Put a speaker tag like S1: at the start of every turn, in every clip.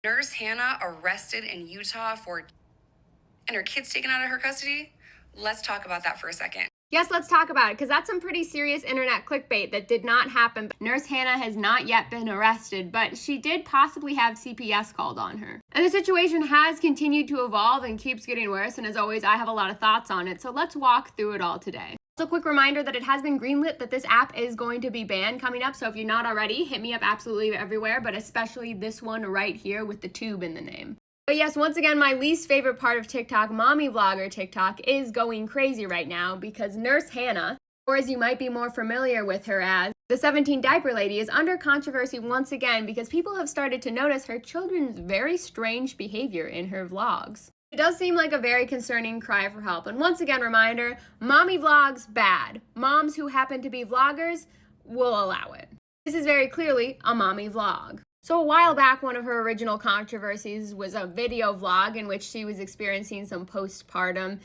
S1: Nurse Hannah arrested in Utah and her kids taken out of her custody? Let's talk about that for a second.
S2: Yes, let's talk about it, because that's some pretty serious internet clickbait that did not happen. Nurse Hannah has not yet been arrested, but she did possibly have CPS called on her. And the situation has continued to evolve and keeps getting worse, and as always, I have a lot of thoughts on it, so let's walk through it all today. Also, a quick reminder that it has been greenlit that this app is going to be banned coming up, so if you're not already, hit me up absolutely everywhere, but especially this one right here with the tube in the name. But yes, once again, my least favorite part of TikTok, mommy vlogger TikTok, is going crazy right now because Nurse Hannah, or as you might be more familiar with her as, the 17 diaper lady, is under controversy once again because people have started to notice her children's very strange behavior in her vlogs. It does seem like a very concerning cry for help. And once again, reminder, mommy vlogs, bad. Moms who happen to be vloggers will allow it. This is very clearly a mommy vlog. So a while back, one of her original controversies was a video vlog in which she was experiencing some postpartum,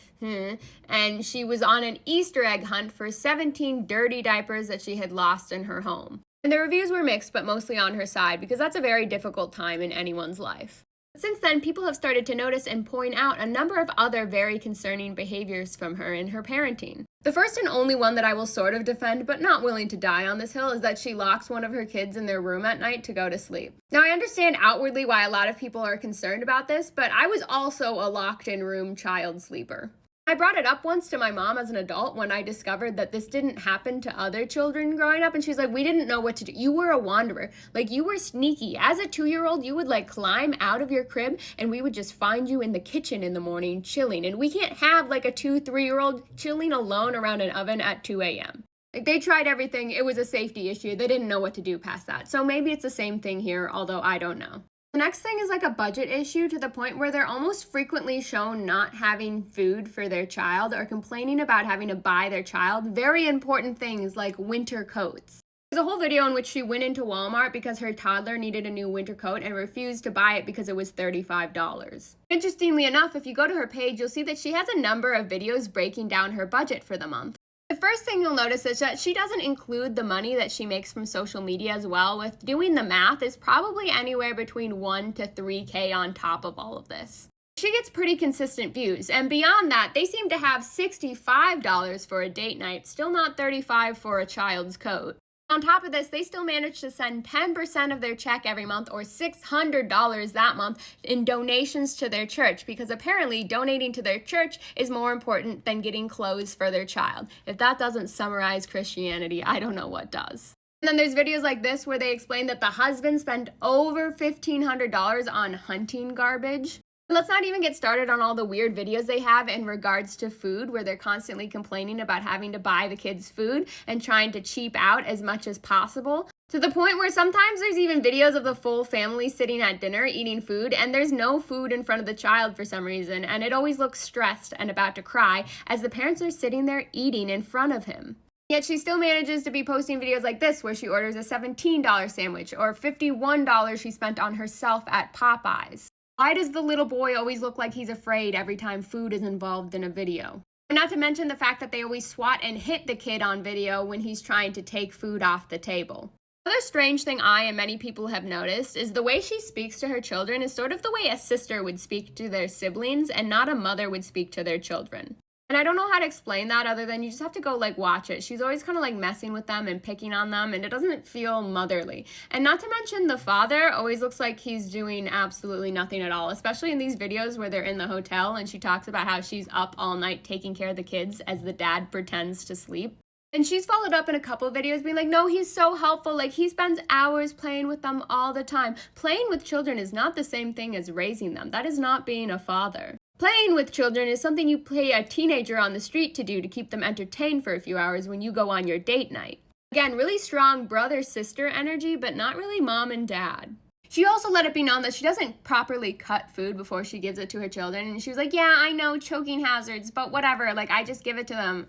S2: and she was on an Easter egg hunt for 17 dirty diapers that she had lost in her home. And the reviews were mixed, but mostly on her side, because that's a very difficult time in anyone's life. Since then, people have started to notice and point out a number of other very concerning behaviors from her in her parenting. The first and only one that I will sort of defend, but not willing to die on this hill, is that she locks one of her kids in their room at night to go to sleep. Now, I understand outwardly why a lot of people are concerned about this, but I was also a locked-in-room child sleeper. I brought it up once to my mom as an adult when I discovered that this didn't happen to other children growing up, and she's like, we didn't know what to do. You were a wanderer. Like, you were sneaky. As a 2-year-old, you would climb out of your crib and we would just find you in the kitchen in the morning chilling, and we can't have a 2-3-year-old chilling alone around an oven at 2 a.m. They tried everything. It was a safety issue. They didn't know what to do past that. So maybe it's the same thing here, although I don't know. The next thing is a budget issue to the point where they're almost frequently shown not having food for their child or complaining about having to buy their child very important things like winter coats. There's a whole video in which she went into Walmart because her toddler needed a new winter coat and refused to buy it because it was $35. Interestingly enough, if you go to her page, you'll see that she has a number of videos breaking down her budget for the month. The first thing you'll notice is that she doesn't include the money that she makes from social media as well. With doing the math, is probably anywhere between $1 to $3K on top of all of this. She gets pretty consistent views, and beyond that, they seem to have $65 for a date night, still not $35 for a child's coat. On top of this, they still manage to send 10% of their check every month, or $600 that month, in donations to their church, because apparently donating to their church is more important than getting clothes for their child. If that doesn't summarize Christianity, I don't know what does. And then there's videos like this where they explain that the husband spent over $1,500 on hunting garbage. Let's not even get started on all the weird videos they have in regards to food, where they're constantly complaining about having to buy the kids food and trying to cheap out as much as possible, to the point where sometimes there's even videos of the full family sitting at dinner eating food, and there's no food in front of the child for some reason, and it always looks stressed and about to cry as the parents are sitting there eating in front of him. Yet she still manages to be posting videos like this where she orders a $17 sandwich or $51 she spent on herself at Popeyes. Why does the little boy always look like he's afraid every time food is involved in a video? And not to mention the fact that they always swat and hit the kid on video when he's trying to take food off the table. Another strange thing I and many people have noticed is the way she speaks to her children is sort of the way a sister would speak to their siblings and not a mother would speak to their children. And I don't know how to explain that other than you just have to go watch it. She's always kind of messing with them and picking on them, and it doesn't feel motherly. And not to mention the father always looks like he's doing absolutely nothing at all, especially in these videos where they're in the hotel and she talks about how she's up all night taking care of the kids as the dad pretends to sleep. And she's followed up in a couple of videos being like, no, he's so helpful. He spends hours playing with them all the time. Playing with children is not the same thing as raising them. That is not being a father. Playing with children is something you pay a teenager on the street to do to keep them entertained for a few hours when you go on your date night. Again, really strong brother-sister energy, but not really mom and dad. She also let it be known that she doesn't properly cut food before she gives it to her children. And she was like, yeah, I know, choking hazards, but whatever. I just give it to them.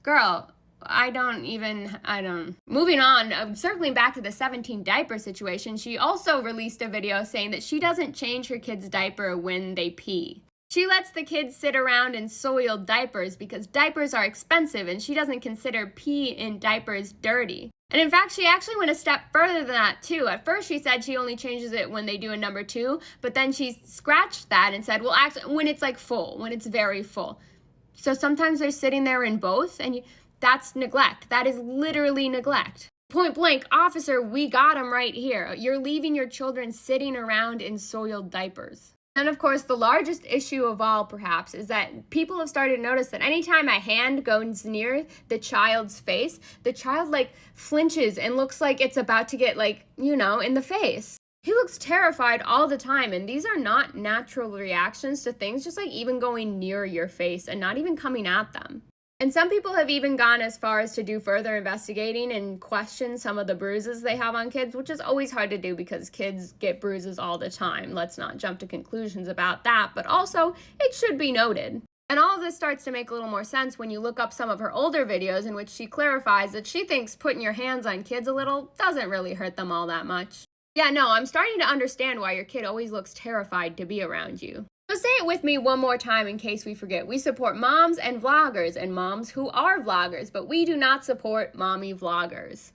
S2: Girl, Moving on, circling back to the 17 diaper situation, she also released a video saying that she doesn't change her kids' diaper when they pee. She lets the kids sit around in soiled diapers because diapers are expensive and she doesn't consider pee in diapers dirty. And in fact, she actually went a step further than that too. At first she said she only changes it when they do a number 2, but then she scratched that and said, well, actually, when it's like full, when it's very full. So sometimes they're sitting there in both, and that's neglect. That is literally neglect. Point blank, officer, we got him right here. You're leaving your children sitting around in soiled diapers. And of course, the largest issue of all, perhaps, is that people have started to notice that anytime a hand goes near the child's face, the child, flinches and looks like it's about to get, in the face. He looks terrified all the time, and these are not natural reactions to things, just even going near your face and not even coming at them. And some people have even gone as far as to do further investigating and question some of the bruises they have on kids, which is always hard to do because kids get bruises all the time. Let's not jump to conclusions about that, but also it should be noted. And all of this starts to make a little more sense when you look up some of her older videos in which she clarifies that she thinks putting your hands on kids a little doesn't really hurt them all that much. Yeah, no, I'm starting to understand why your kid always looks terrified to be around you. So say it with me one more time in case we forget. We support moms and vloggers and moms who are vloggers, but we do not support mommy vloggers.